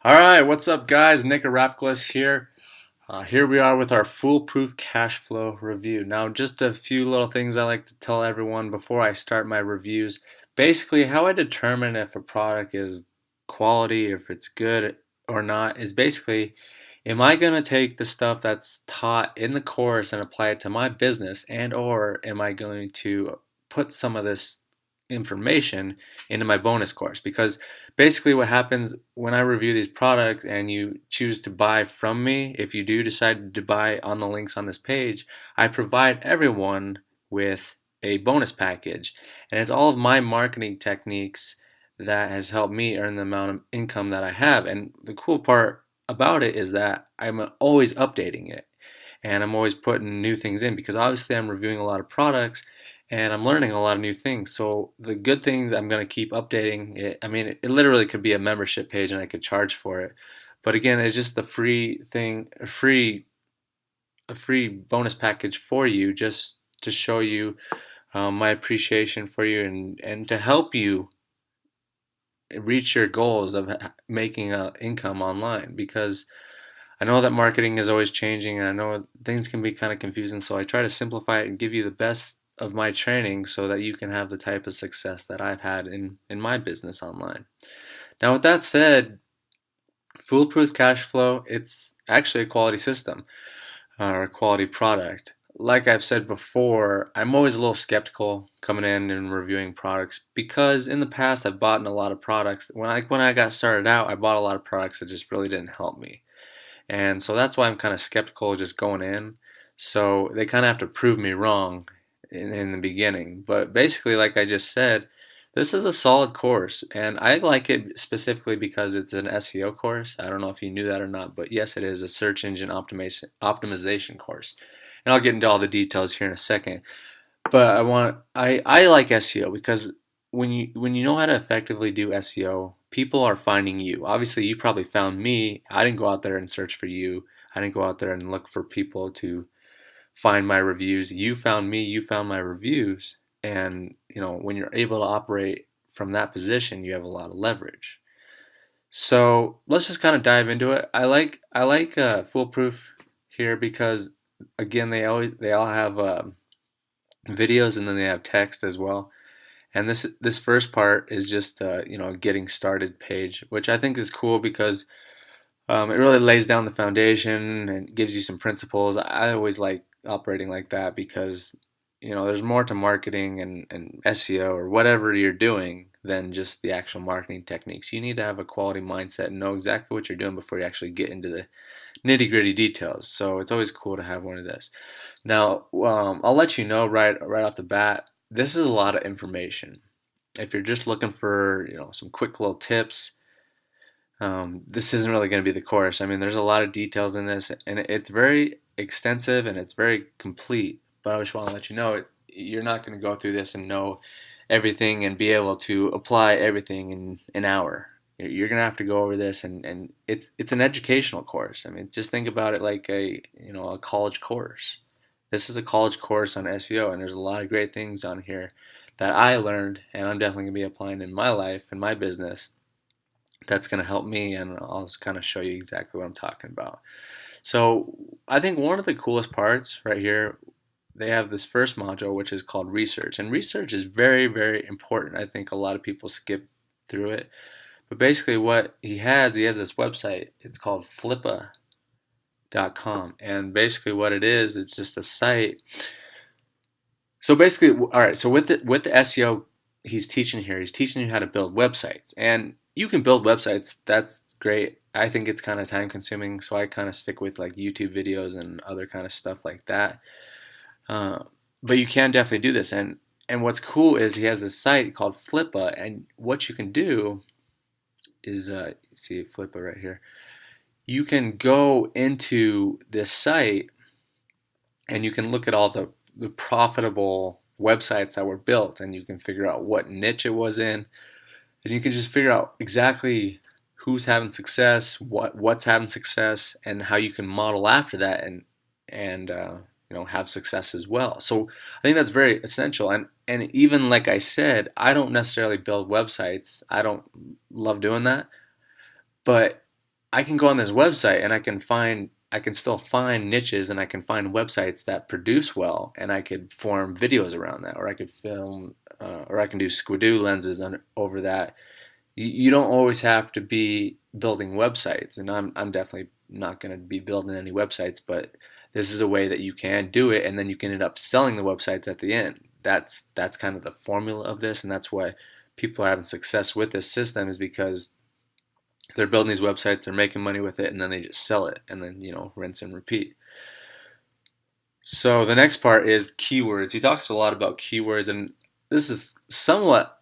Alright, what's up guys? Nick Arapklis here. Here we are with our foolproof cash flow review. Now, just a few little things I like to tell everyone before I start my reviews. Basically, how I determine if a product is quality, if it's good or not, is basically, am I going to take the stuff that's taught in the course and apply it to my business, and or am I going to put some of this information into my bonus course? Because basically what happens when I review these products and you choose to buy from me, if you do decide to buy on the links on this page, I provide everyone with a bonus package. And it's all of my marketing techniques that has helped me earn the amount of income that I have. And the cool part about it is that I'm always updating it and I'm always putting new things in because obviously I'm reviewing a lot of products and I'm learning a lot of new things. So the good things, I'm going to keep updating it. I mean, it literally could be a membership page and I could charge for it. But again, it's just a free thing, a free bonus package for you, just to show you my appreciation for you, and to help you reach your goals of making income online. Because I know that marketing is always changing and I know things can be kind of confusing, so I try to simplify it and give you the best of my training so that you can have the type of success that I've had in my business online. Now, with that said, Foolproof Cashflow, it's actually a quality system or a quality product. Like I've said before, I'm always a little skeptical coming in and reviewing products because in the past I've bought in a lot of products. When I got started out, I bought a lot of products that just really didn't help me. And so that's why I'm kind of skeptical just going in. So they kind of have to prove me wrong in the beginning. But basically, like I just said, this is a solid course. And I like it specifically because it's an SEO course. I don't know if you knew that or not, but yes, it is a search engine optimization course. And I'll get into all the details here in a second. But I like SEO because when you know how to effectively do SEO, people are finding you. Obviously, you probably found me. I didn't go out there and search for you. I didn't go out there and look for people to find my reviews. You found me, you found my reviews, and when you're able to operate from that position, you have a lot of leverage. So let's just kind of dive into it. I like Foolproof here because again they all have videos and then they have text as well. And this first part is just getting started page, which I think is cool because it really lays down the foundation and gives you some principles. I always like operating like that because there's more to marketing and SEO or whatever you're doing than just the actual marketing techniques. You need to have a quality mindset and know exactly what you're doing before you actually get into the nitty-gritty details. So it's always cool to have one of this. Now, I'll let you know right off the bat, this is a lot of information. If you're just looking for some quick little tips, this isn't really going to be the course. I mean, there's a lot of details in this, and it's very extensive and it's very complete. But I just want to let you know, you're not going to go through this and know everything and be able to apply everything in an hour. You're going to have to go over this, and it's an educational course. I mean, just think about it like a college course. This is a college course on SEO, and there's a lot of great things on here that I learned, and I'm definitely going to be applying in my life and my business. That's going to help me, and I'll just kind of show you exactly what I'm talking about. So I think one of the coolest parts right here, they have this first module which is called research, and research is very, very important. I think a lot of people skip through it, but basically what he has this website. It's called flippa.com, and basically what it is, it's just a site. So basically, all right, so with the SEO he's teaching here, he's teaching you how to build websites. And you can build websites, that's great. I think it's kind of time consuming, so I kind of stick with like YouTube videos and other kind of stuff like that. Uh, but you can definitely do this. And what's cool is he has this site called Flippa, and what you can do is see Flippa right here. You can go into this site and you can look at all the profitable websites that were built, and you can figure out what niche it was in, and you can just figure out exactly who's having success, what's having success, and how you can model after that and have success as well. So I think that's very essential. And even like I said, I don't necessarily build websites. I don't love doing that, but I can go on this website and I can still find niches, and I can find websites that produce well, and I could form videos around that, or I could film, or I can do squidoo lenses over that. You don't always have to be building websites, and I'm definitely not going to be building any websites, but this is a way that you can do it, and then you can end up selling the websites at the end. That's kind of the formula of this, and that's why people are having success with this system, is because they're building these websites, they're making money with it, and then they just sell it, and then rinse and repeat. So the next part is keywords. He talks a lot about keywords, and this is somewhat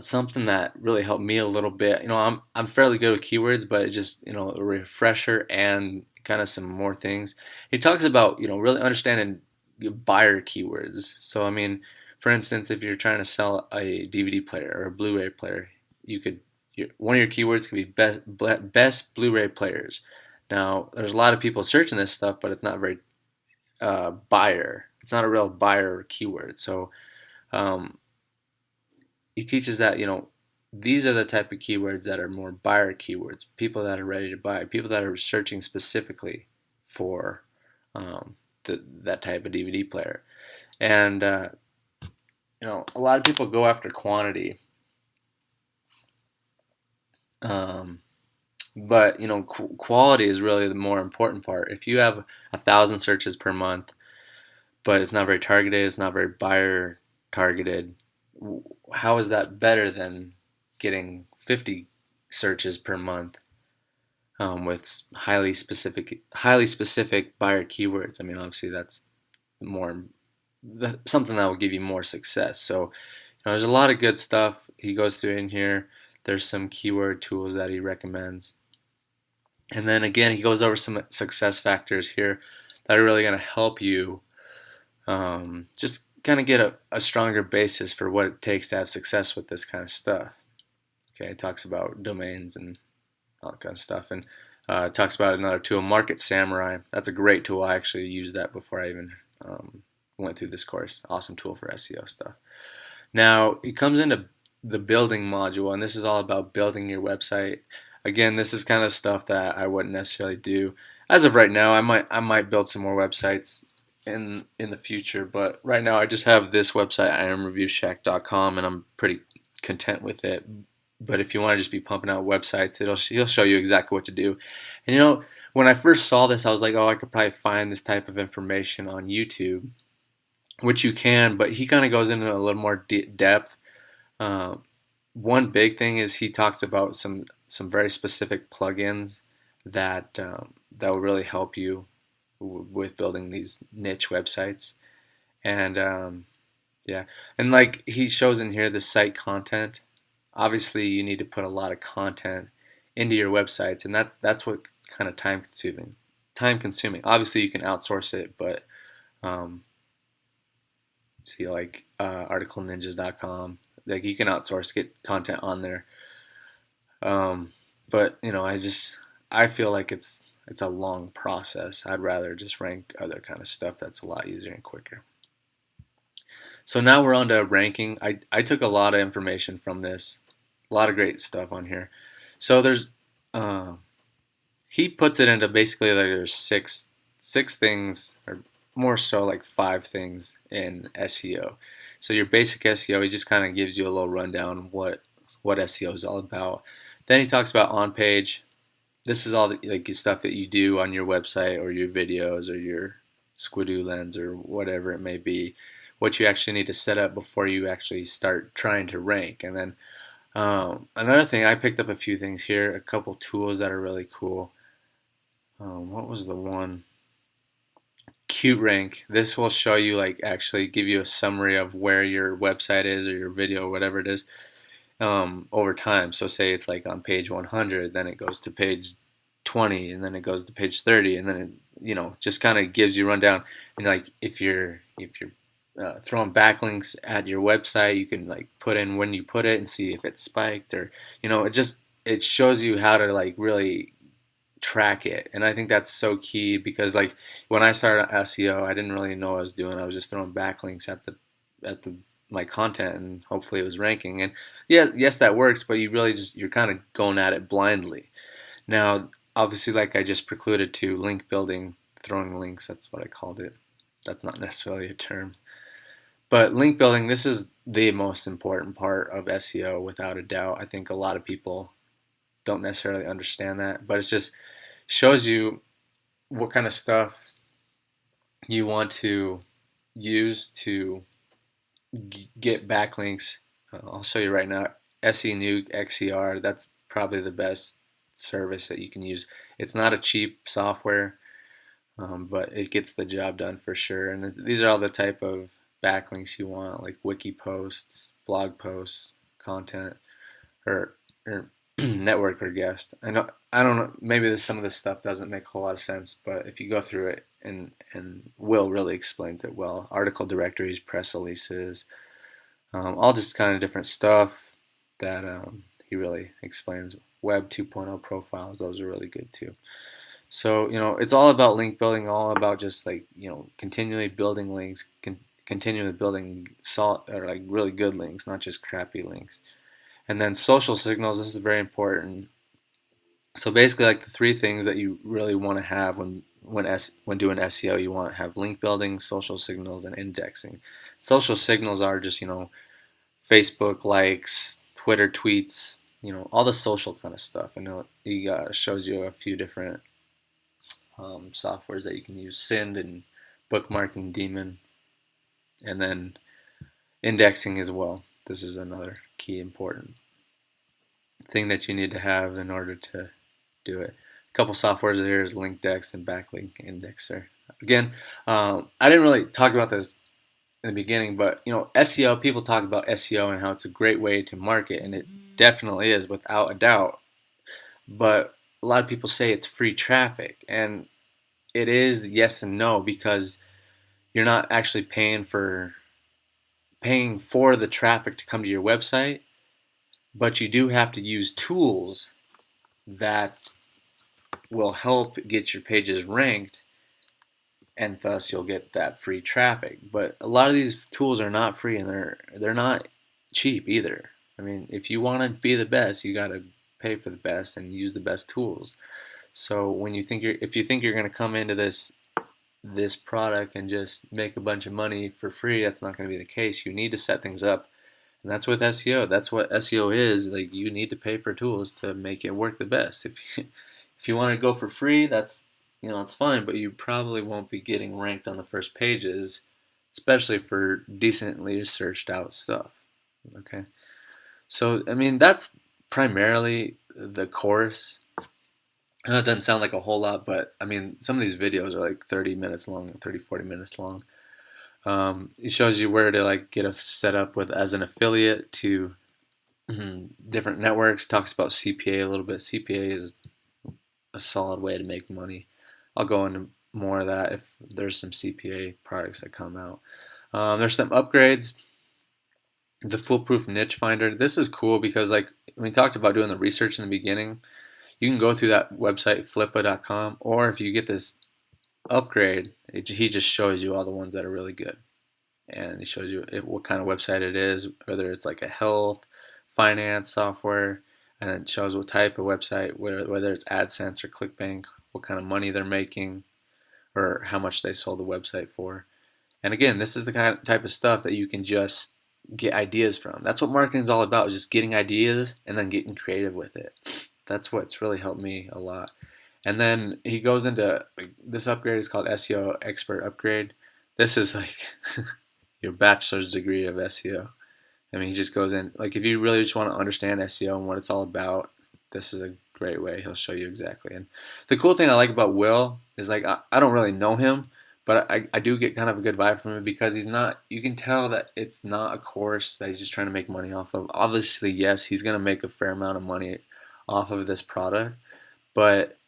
something that really helped me a little bit. I'm fairly good with keywords, but it's just a refresher and kind of some more things. He talks about really understanding buyer keywords. So I mean, for instance, if you're trying to sell a DVD player or a Blu-ray player, you could one of your keywords could be best Blu-ray players. Now, there's a lot of people searching this stuff, but it's not very buyer. It's not a real buyer keyword. So um, he teaches that these are the type of keywords that are more buyer keywords. People that are ready to buy. People that are searching specifically for that type of DVD player. And a lot of people go after quantity. But quality is really the more important part. If you have 1,000 searches per month, but it's not very targeted, it's not very buyer targeted, how is that better than getting 50 searches per month with highly specific buyer keywords? I mean, obviously that's more something that will give you more success. So there's a lot of good stuff he goes through in here. There's some keyword tools that he recommends. And then again, he goes over some success factors here that are really going to help you just kind of get a stronger basis for what it takes to have success with this kind of stuff. Okay, it talks about domains and all that kind of stuff, and talks about another tool, Market Samurai. That's a great tool. I actually used that before I even went through this course. Awesome tool for SEO stuff. Now, it comes into the building module, and this is all about building your website. Again, this is kind of stuff that I wouldn't necessarily do as of right now. I might build some more websites in the future, but right now I just have this website, ironreviewshack.com, and I'm pretty content with it. But if you want to just be pumping out websites, he'll show you exactly what to do. And when I first saw this, I was like, oh, I could probably find this type of information on YouTube, which you can, but he kind of goes into a little more depth. One big thing is he talks about some very specific plugins that that will really help you with building these niche websites. And yeah, and like he shows in here, the site content. Obviously, you need to put a lot of content into your websites, and that's what kind of time consuming. Obviously, you can outsource it, but see like articleninjas.com, like you can outsource, get content on there. But I feel like it's a long process. I'd rather just rank other kind of stuff that's a lot easier and quicker. So now we're on to ranking. I took a lot of information from this, a lot of great stuff on here. So there's he puts it into basically like there's six things, or more so like 5 things in SEO. So your basic SEO, he just kind of gives you a little rundown what SEO is all about. Then he talks about on page. This is all the stuff that you do on your website or your videos or your squidoo lens or whatever it may be, what you actually need to set up before you actually start trying to rank. And then another thing, I picked up a few things here, a couple tools that are really cool. What was the one? Qt Rank. This will show you, like, actually give you a summary of where your website is or your video or whatever it is over time. So say it's like on page 100, then it goes to page 20, and then it goes to page 30, and then it just kind of gives you a rundown. And like if you're throwing backlinks at your website, you can like put in when you put it and see if it's spiked, or it shows you how to like really track it. And I think that's so key, because like when I started SEO, I didn't really know what I was doing. I was just throwing backlinks at the my content, and hopefully it was ranking. And yeah, yes, that works, but you're kind of going at it blindly. Now, obviously, like I just precluded to link building, throwing links. That's what I called it. That's not necessarily a term. But link building, this is the most important part of SEO without a doubt. I think a lot of people don't necessarily understand that, but it just shows you what kind of stuff you want to use to get backlinks. I'll show you right now. SE Nuke XER, that's probably the best service that you can use. It's not a cheap software, but it gets the job done for sure. And these are all the type of backlinks you want, like wiki posts, blog posts, content, or network or guest. I don't know. Maybe some of this stuff doesn't make a whole lot of sense, but if you go through it, and Will really explains it well. Article directories, press releases, all just kind of different stuff that he really explains. Web 2.0 profiles, those are really good too. So, it's all about link building, all about just like, continually building links, continually building or like really good links, not just crappy links. And then social signals, this is very important. So basically, like the three things that you really want to have when doing SEO, you want to have link building, social signals, and indexing. Social signals are just Facebook likes, Twitter tweets, all the social kind of stuff. I know he shows you a few different softwares that you can use: Send and Bookmarking Daemon, and then indexing as well. This is another key important thing that you need to have in order to do it. A couple softwares here is LinkDex and Backlink Indexer. Again, I didn't really talk about this in the beginning, but SEO, people talk about SEO and how it's a great way to market, and it definitely is without a doubt. But a lot of people say it's free traffic, and it is yes and no, because you're not actually paying for the traffic to come to your website, but you do have to use tools that will help get your pages ranked, and thus you'll get that free traffic. But a lot of these tools are not free, and they're not cheap either. I mean, if you want to be the best, you got to pay for the best and use the best tools. So when if you think you're going to come into this product and just make a bunch of money for free, that's not going to be the case. You need to set things up, and that's with SEO. That's what SEO is. Like, you need to pay for tools to make it work the best. If you want to go for free, that's it's fine, but you probably won't be getting ranked on the first pages, especially for decently searched out stuff. Okay, so I mean that's primarily the course. I know it doesn't sound like a whole lot, but I mean some of these videos are like 30 minutes long, 30, 40 minutes long. It shows you where to like get set up with as an affiliate to different networks. Talks about CPA a little bit. CPA is a solid way to make money. I'll go into more of that if there's some CPA products that come out. There's some upgrades. The Foolproof Niche Finder. This is cool because like when we talked about doing the research in the beginning, you can go through that website flippa.com, or if you get this upgrade, he just shows you all the ones that are really good. And he shows you what kind of website it is, whether it's like a health, finance software, and it shows what type of website, whether it's AdSense or ClickBank, what kind of money they're making, or how much they sold the website for. And again, this is the kind of type of stuff that you can just get ideas from. That's what marketing is all about, just getting ideas and then getting creative with it. That's what's really helped me a lot. And then he goes into this upgrade is called SEO Expert Upgrade. This is like your bachelor's degree of SEO. I mean, he just goes in, like if you really just want to understand SEO and what it's all about, this is a great way. He'll show you exactly. And the cool thing I like about Will is like I don't really know him, but I do get kind of a good vibe from him because he's not, you can tell that it's not a course that he's just trying to make money off of. Obviously, yes, he's going to make a fair amount of money off of this product, but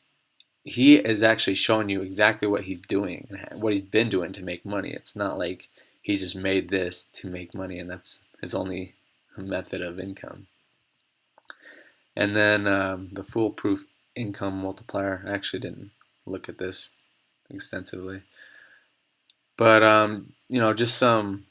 he is actually showing you exactly what he's doing and what he's been doing to make money. It's not like he just made this to make money and that's his only method of income. And then the Foolproof Income Multiplier. I actually didn't look at this extensively, but just some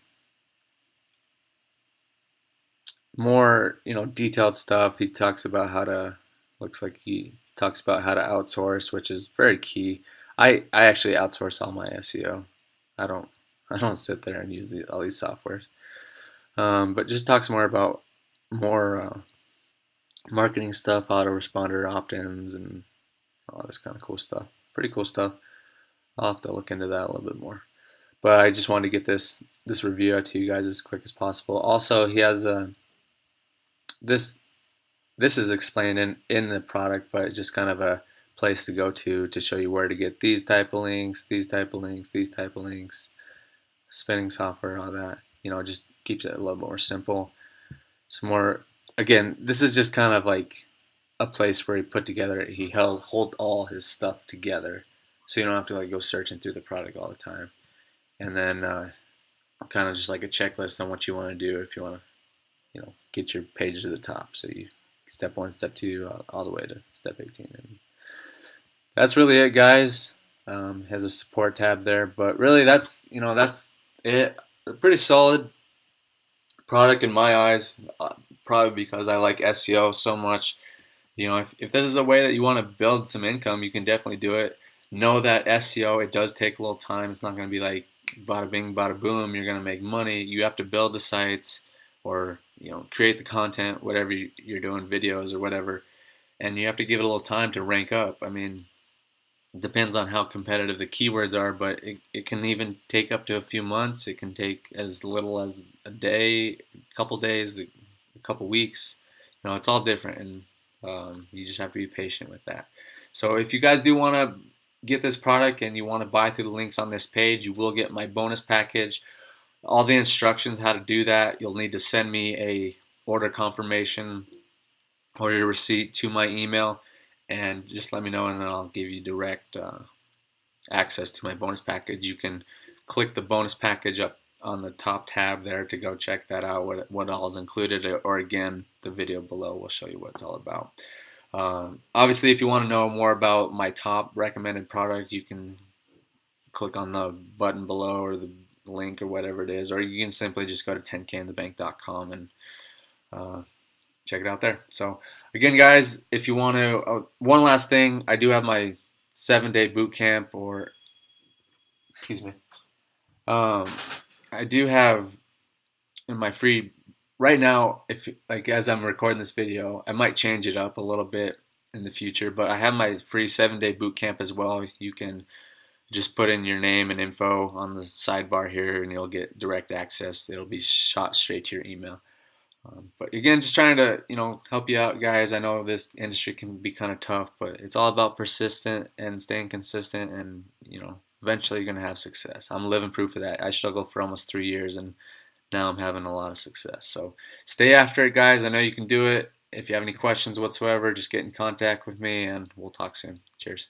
more detailed stuff. He talks about how to, looks like he Talks about how to outsource, which is very key. I actually outsource all my SEO. I don't I don't sit there and use all these softwares. But just talks more about more marketing stuff, autoresponder opt-ins, and all this kind of cool stuff. Pretty cool stuff. I'll have to look into that a little bit more. But I just wanted to get this review out to you guys as quick as possible. Also, he has this this is explained in the product, but just kind of a place to go to show you where to get these type of links, these type of links, these type of links, spinning software, all that. Just keeps it a little more simple. Some more, again, this is just kind of like a place where he holds all his stuff together, so you don't have to like go searching through the product all the time. And then kind of just like a checklist on what you want to do if you want to, get your page to the top. So you step 1, step 2, all the way to step 18. And that's really it, guys. Has a support tab there, but really that's it. A pretty solid product in my eyes, probably because I like SEO so much. If this is a way that you want to build some income, you can definitely do it. Know that SEO, it does take a little time. It's not going to be like bada bing, bada boom, you're going to make money. You have to build the sites, or create the content, whatever you're doing, videos or whatever, and you have to give it a little time to rank up. I mean, it depends on how competitive the keywords are, but it can even take up to a few months. It can take as little as a day, a couple days, a couple weeks. It's all different, and you just have to be patient with that. So if you guys do want to get this product and you want to buy through the links on this page, you will get my bonus package. All the instructions how to do that. You'll need to send me a order confirmation or your receipt to my email, and just let me know, and then I'll give you direct access to my bonus package. You can click the bonus package up on the top tab there to go check that out, what all is included, or again, the video below will show you what it's all about. Obviously, if you want to know more about my top recommended product, you can click on the button below or the link or whatever it is, or you can simply just go to 10kinthebank.com and check it out there. So again, guys, if you want to, one last thing, I do have my 7-day boot camp, or excuse me, I do have in my free right now. If like as I'm recording this video, I might change it up a little bit in the future, but I have my free 7-day boot camp as well. You can just put in your name and info on the sidebar here, and you'll get direct access. It'll be shot straight to your email. But again, just trying to help you out, guys. I know this industry can be kind of tough, but it's all about persistent and staying consistent, and eventually you're gonna have success. I'm living proof of that. I struggled for almost 3 years, and now I'm having a lot of success. So stay after it, guys. I know you can do it. If you have any questions whatsoever, just get in contact with me, and we'll talk soon. Cheers.